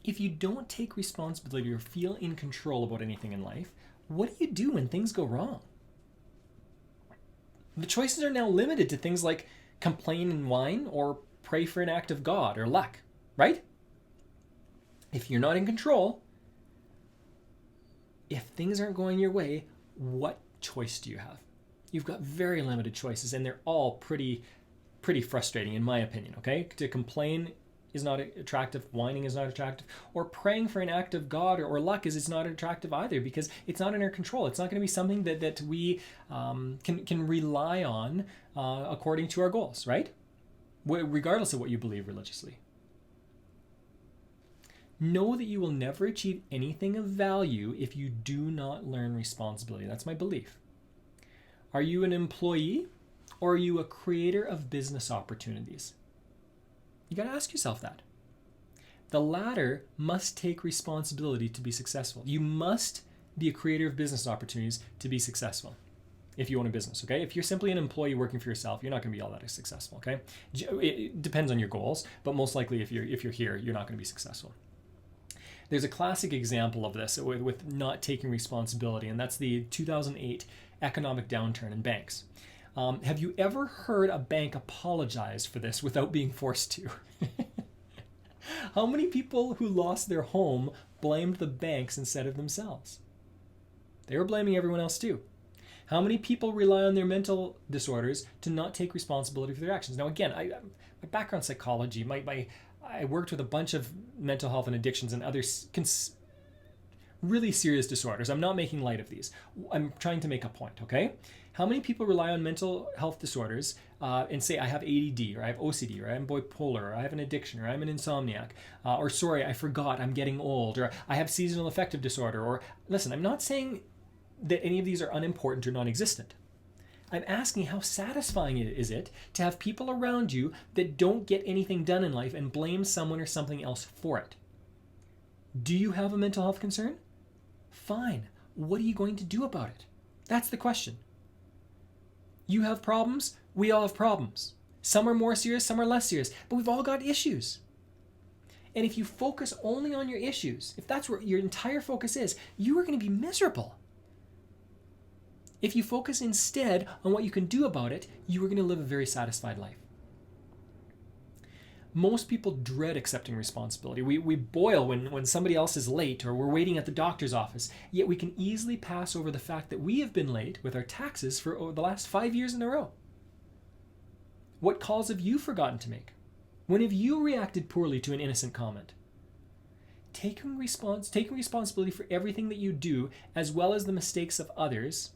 If you don't take responsibility or feel in control about anything in life, what do you do when things go wrong? The choices are now limited to things like complain and whine or pray for an act of God or luck, right? If you're not in control, if things aren't going your way, what choice do you have? You've got very limited choices, and they're all pretty frustrating in my opinion, okay? To complain is not attractive, whining is not attractive, or praying for an act of God or luck is not attractive either, because it's not in our control. It's not going to be something that we can rely on according to our goals, right? Regardless of what you believe religiously. Know that you will never achieve anything of value if you do not learn responsibility. That's my belief. Are you an employee or are you a creator of business opportunities? You got to ask yourself that. The latter must take responsibility to be successful. You must be a creator of business opportunities to be successful if you own a business, okay? If you're simply an employee working for yourself, you're not going to be all that successful, okay? It depends on your goals, but most likely if you're here, you're not going to be successful. There's a classic example of this with not taking responsibility, and that's the 2008 economic downturn in banks. Have you ever heard a bank apologize for this without being forced to? How many people who lost their home blamed the banks instead of themselves? They were blaming everyone else too. How many people rely on their mental disorders to not take responsibility for their actions? Now again, my background psychology, I worked with a bunch of mental health and addictions and other really serious disorders. I'm not making light of these. I'm trying to make a point, okay? How many people rely on mental health disorders and say, I have ADD, or I have OCD, or I'm bipolar, or I have an addiction, or I'm an insomniac, or sorry, I forgot, I'm getting old, or I have seasonal affective disorder, or listen, I'm not saying that any of these are unimportant or non-existent. I'm asking how satisfying is it to have people around you that don't get anything done in life and blame someone or something else for it? Do you have a mental health concern? Fine. What are you going to do about it? That's the question. You have problems. We all have problems. Some are more serious, some are less serious, but we've all got issues. And if you focus only on your issues, if that's where your entire focus is, you are going to be miserable. If you focus instead on what you can do about it, you are going to live a very satisfied life. Most people dread accepting responsibility. We boil when somebody else is late or we're waiting at the doctor's office, yet we can easily pass over the fact that we have been late with our taxes for the last 5 years in a row. What calls have you forgotten to make? When have you reacted poorly to an innocent comment? Taking responsibility for everything that you do, as well as the mistakes of others,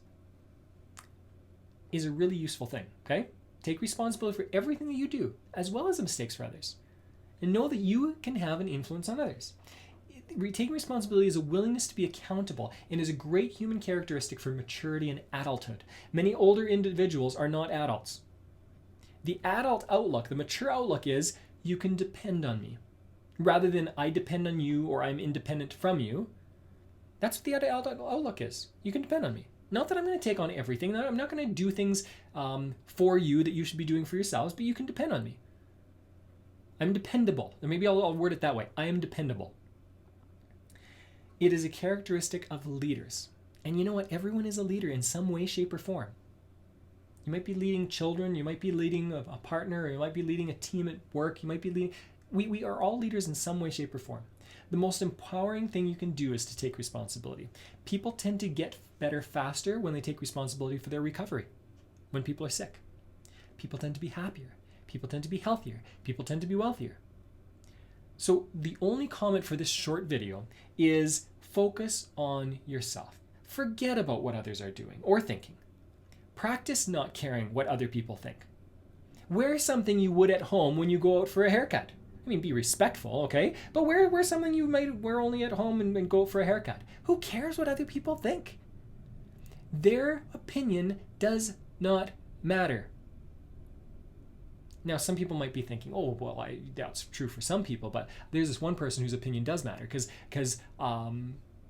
is a really useful thing, okay? Take responsibility for everything that you do, as well as the mistakes for others. And know that you can have an influence on others. Taking responsibility is a willingness to be accountable and is a great human characteristic for maturity and adulthood. Many older individuals are not adults. The adult outlook, the mature outlook is, you can depend on me. Rather than I depend on you or I'm independent from you. That's what the adult outlook is. You can depend on me. Not that I'm going to take on everything. I'm not going to do things for you that you should be doing for yourselves, but you can depend on me. I'm dependable. And maybe I'll word it that way. I am dependable. It is a characteristic of leaders. And you know what? Everyone is a leader in some way, shape, or form. You might be leading children. You might be leading a partner. Or you might be leading a team at work. You might be leading... We are all leaders in some way, shape, or form. The most empowering thing you can do is to take responsibility. People tend to get better faster when they take responsibility for their recovery. When people are sick. People tend to be happier. People tend to be healthier. People tend to be wealthier. So the only comment for this short video is focus on yourself. Forget about what others are doing or thinking. Practice not caring what other people think. Wear something you would at home when you go out for a haircut. I mean, be respectful, okay? But wear something you might wear only at home and go for a haircut. Who cares what other people think? Their opinion does not matter. Now, some people might be thinking, oh, well, that's true for some people, but there's this one person whose opinion does matter because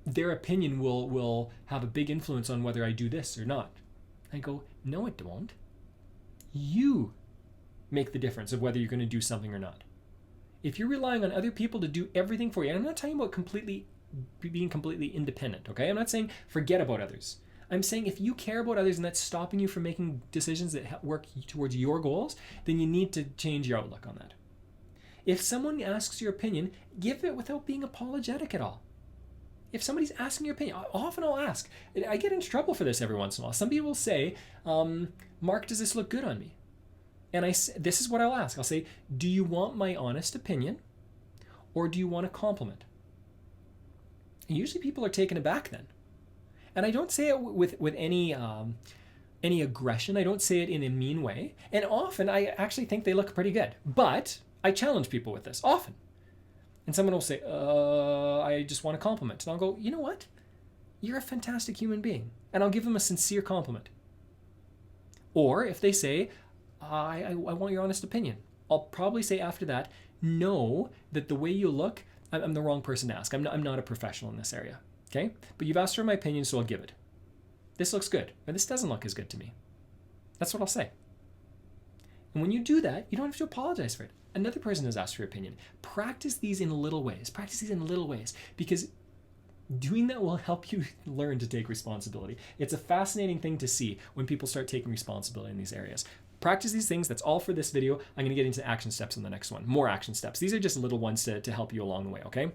their opinion will have a big influence on whether I do this or not. I go, no, it won't. You make the difference of whether you're going to do something or not. If you're relying on other people to do everything for you, and I'm not talking about being completely independent, okay? I'm not saying forget about others. I'm saying if you care about others and that's stopping you from making decisions that work towards your goals, then you need to change your outlook on that. If someone asks your opinion, give it without being apologetic at all. If somebody's asking your opinion, often I'll ask. I get into trouble for this every once in a while. Some people will say, Mark, does this look good on me? And this is what I'll ask. I'll say, do you want my honest opinion or do you want a compliment? And usually people are taken aback then. And I don't say it with any aggression. I don't say it in a mean way. And often I actually think they look pretty good. But I challenge people with this often. And someone will say, I just want a compliment. And I'll go, you know what? You're a fantastic human being. And I'll give them a sincere compliment. Or if they say, I want your honest opinion, I'll probably say after that, know that the way you look, I'm the wrong person to ask. I'm not a professional in this area. Okay? But you've asked for my opinion, so I'll give it. This looks good, or this doesn't look as good to me. That's what I'll say. And when you do that, you don't have to apologize for it. Another person has asked for your opinion. Practice these in little ways. Because doing that will help you learn to take responsibility. It's a fascinating thing to see when people start taking responsibility in these areas. Practice these things. That's all for this video. I'm going to get into action steps in the next one. More action steps. These are just little ones to help you along the way, okay?